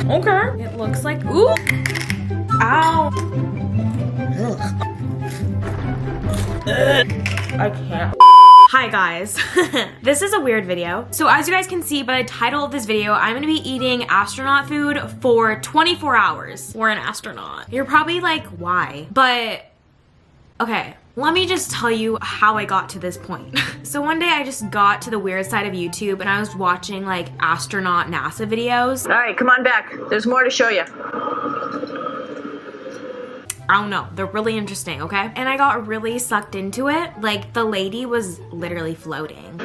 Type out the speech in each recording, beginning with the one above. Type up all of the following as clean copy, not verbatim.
Okay. It looks like, ooh. Ow. I can't. Hi guys. This is a weird video. So as you guys can see by the title of this video, I'm gonna be eating astronaut food for 24 hours. We're an astronaut. You're probably like, why? But, okay. Let me just tell you how I got to this point. So one day I just got to the weird side of YouTube and I was watching like astronaut NASA videos. All right, come on back. There's more to show you. I don't know, they're really interesting, okay? And I got really sucked into it. Like the lady was literally floating.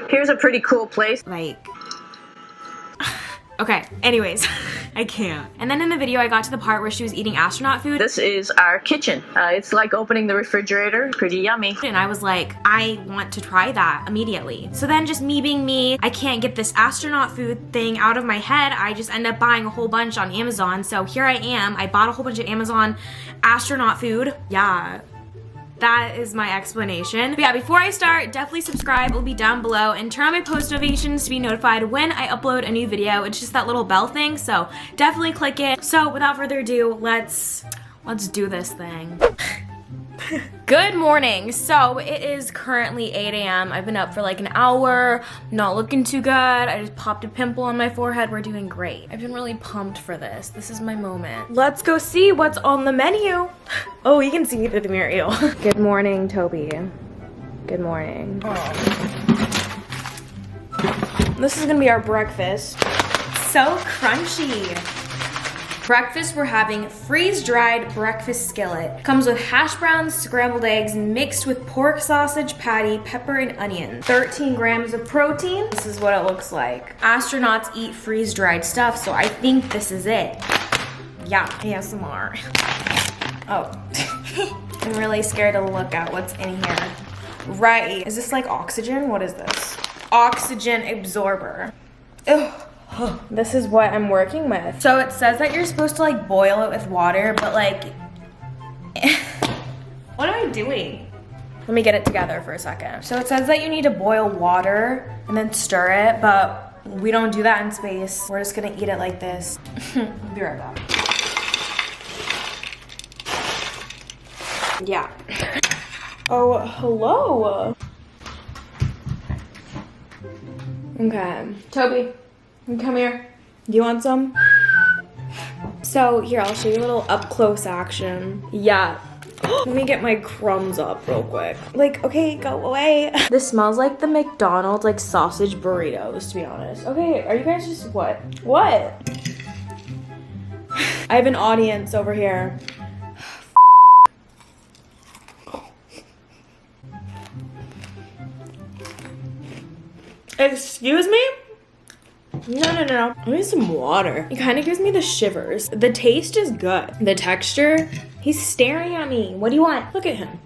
Here's a pretty cool place. Like, okay, anyways, I can't. And then in the video, I got to the part where she was eating astronaut food. This is our kitchen. It's like opening the refrigerator. Pretty yummy. And I was like, I want to try that immediately. So then just me being me, I can't get this astronaut food thing out of my head. I just end up buying a whole bunch on Amazon. So here I am. I bought a whole bunch of Amazon astronaut food. Yeah. That is my explanation. But yeah, before I start, definitely subscribe. It will be down below. And turn on my post notifications to be notified when I upload a new video. It's just that little bell thing, so definitely click it. So without further ado, let's do this thing. Good morning. So it is currently 8 a.m. I've been up for like an hour, not looking too good. I just popped a pimple on my forehead. We're doing great. I've been really pumped for this. This is my moment. Let's go see what's on the menu. Oh, you can see me through the mirror. Ew. Good morning, Toby. Good morning. Oh. This is gonna be our breakfast. So crunchy. Breakfast, we're having freeze-dried breakfast skillet. Comes with hash browns, scrambled eggs, mixed with pork sausage patty, pepper, and onion. 13 grams of protein. This is what it looks like. Astronauts eat freeze-dried stuff, so I think this is it. Yeah, ASMR. Oh. I'm really scared to look at what's in here. Right. Is this like oxygen? What is this? Oxygen absorber. Ugh. This is what I'm working with. So it says that you're supposed to like boil it with water, but like, what am I doing? Let me get it together for a second. So it says that you need to boil water and then stir it, but we don't do that in space. We're just gonna eat it like this. Be right back. Yeah. Oh, hello. Okay. Toby. Come here. Do you want some? So here, I'll show you a little up close action. Yeah. Let me get my crumbs up real quick. Like, okay, go away. This smells like the McDonald's like sausage burritos, to be honest. Okay, are you guys just what? What? I have an audience over here. Excuse me? No. I need some water. It kind of gives me the shivers. The taste is good. The texture, he's staring at me. What do you want? Look at him.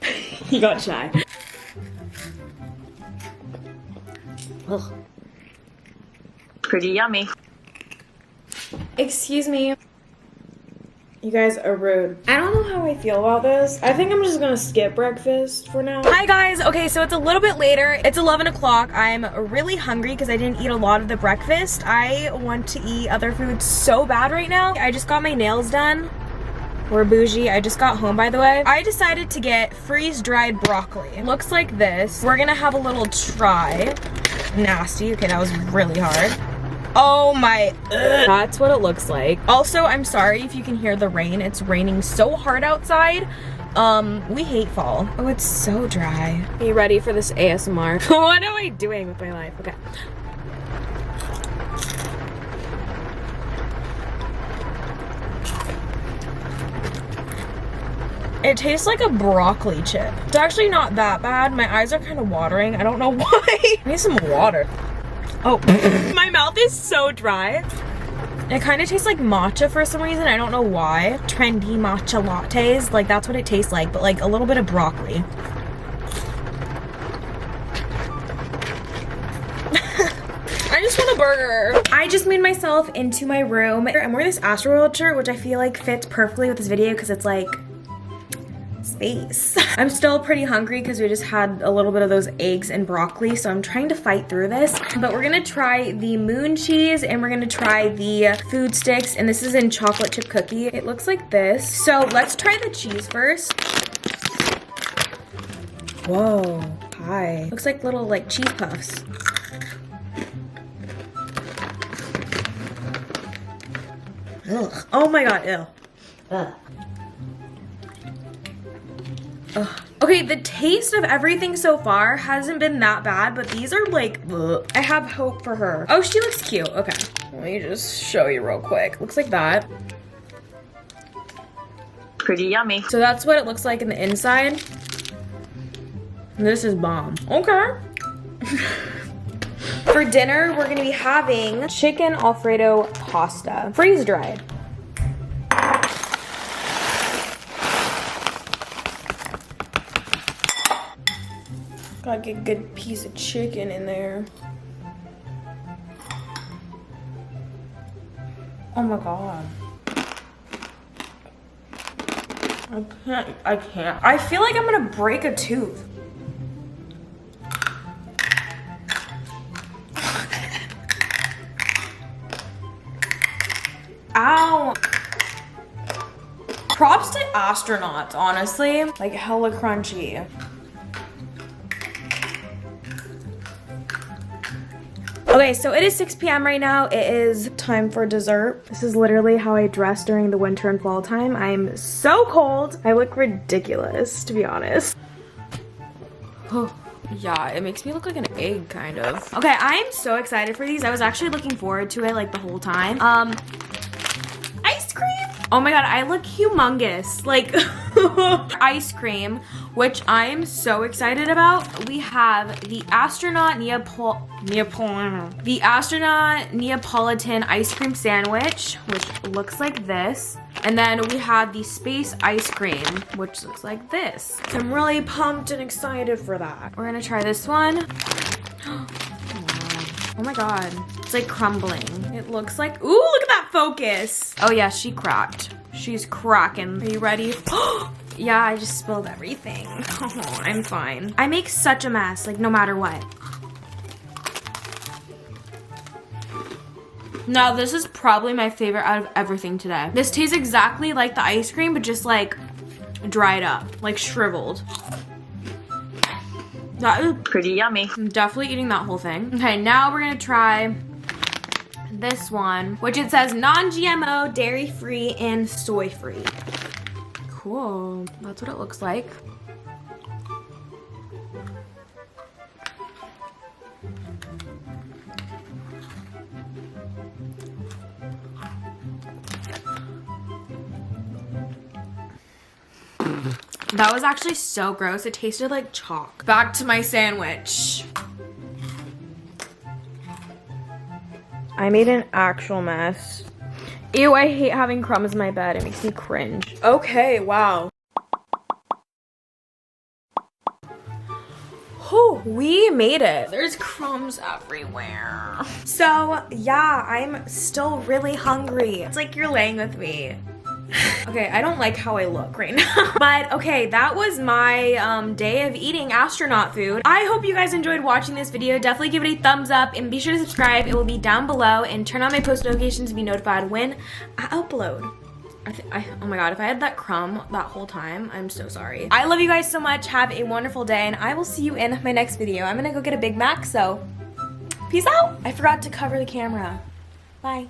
He got shy. Ugh. Pretty yummy. Excuse me. You guys are rude. I don't know how I feel about this. I think I'm just gonna skip breakfast for now. Hi guys, okay, so it's a little bit later. It's 11 o'clock. I'm really hungry because I didn't eat a lot of the breakfast. I want to eat other food so bad right now. I just got my nails done. We're bougie. I just got home, by the way. I decided to get freeze-dried broccoli. It looks like this. We're gonna have a little try. Nasty, okay, that was really hard. Oh my, ugh. That's what it looks like. Also, I'm sorry if you can hear the rain. It's raining so hard outside. We hate fall. Oh, it's so dry. Are you ready for this ASMR? What am I doing with my life? Okay. It tastes like a broccoli chip. It's actually not that bad. My eyes are kind of watering. I don't know why. I need some water. Oh, my mouth is so dry. It kind of tastes like matcha for some reason. I don't know why. Trendy matcha lattes. Like, that's what it tastes like, but like a little bit of broccoli. I just want a burger. I just made myself into my room. I'm wearing this Astronaut shirt, which I feel like fits perfectly with this video because it's like face. I'm still pretty hungry because we just had a little bit of those eggs and broccoli, so I'm trying to fight through this. But we're gonna try the moon cheese and we're gonna try the food sticks, and this is in chocolate chip cookie. It looks like this. So let's try the cheese first. Whoa, hi. Looks like little like cheese puffs. Ugh. Oh my god, ew. Ugh. Ugh. Okay, the taste of everything so far hasn't been that bad, but these are like, ugh. I have hope for her. Oh, she looks cute. Okay, let me just show you real quick. Looks like that. Pretty yummy. So that's what it looks like in the inside. This is bomb. Okay. For dinner, we're gonna be having chicken Alfredo pasta, freeze dried. Gotta get a good piece of chicken in there. Oh my god. I can't. I feel like I'm gonna break a tooth. Ow. Props to Astronaut, honestly. Like hella crunchy. Okay, so it is 6 p.m. right now. It is time for dessert. This is literally how I dress during the winter and fall time. I'm so cold. I look ridiculous, to be honest. Yeah, it makes me look like an egg, kind of. Okay, I am so excited for these. I was actually looking forward to it like the whole time. Ice cream. Oh my god, I look humongous. Like, ice cream, which I am so excited about. We have the Astronaut Neapolitan ice cream sandwich, which looks like this. And then we have the space ice cream, which looks like this. So I'm really pumped and excited for that. We're gonna try this one. Oh my god, it's like crumbling. It looks like, ooh, look at that focus. Oh yeah, she cracked. She's cracking. Are you ready? Yeah, I just spilled everything. Oh, I'm fine. I make such a mess, like no matter what. Now, this is probably my favorite out of everything today. This tastes exactly like the ice cream, but just like dried up, like shriveled. That is pretty yummy. I'm definitely eating that whole thing. Okay, now we're gonna try this one, which it says non-GMO, dairy-free, and soy-free. Cool, that's what it looks like. That was actually so gross. It tasted like chalk. Back to my sandwich. I made an actual mess. Ew, I hate having crumbs in my bed. It makes me cringe. Okay, wow. Whew, we made it. There's crumbs everywhere. So, yeah, I'm still really hungry. It's like you're laying with me. Okay, I don't like how I look right now. But okay, that was my day of eating astronaut food. I hope you guys enjoyed watching this video. Definitely give it a thumbs up and be sure to subscribe. It will be down below, and turn on my post notifications to be notified when I upload. Oh my god, if I had that crumb that whole time, I'm so sorry. I love you guys so much. Have a wonderful day, and I will see you in my next video. I'm gonna go get a Big Mac, so peace out. I forgot to cover the camera. Bye.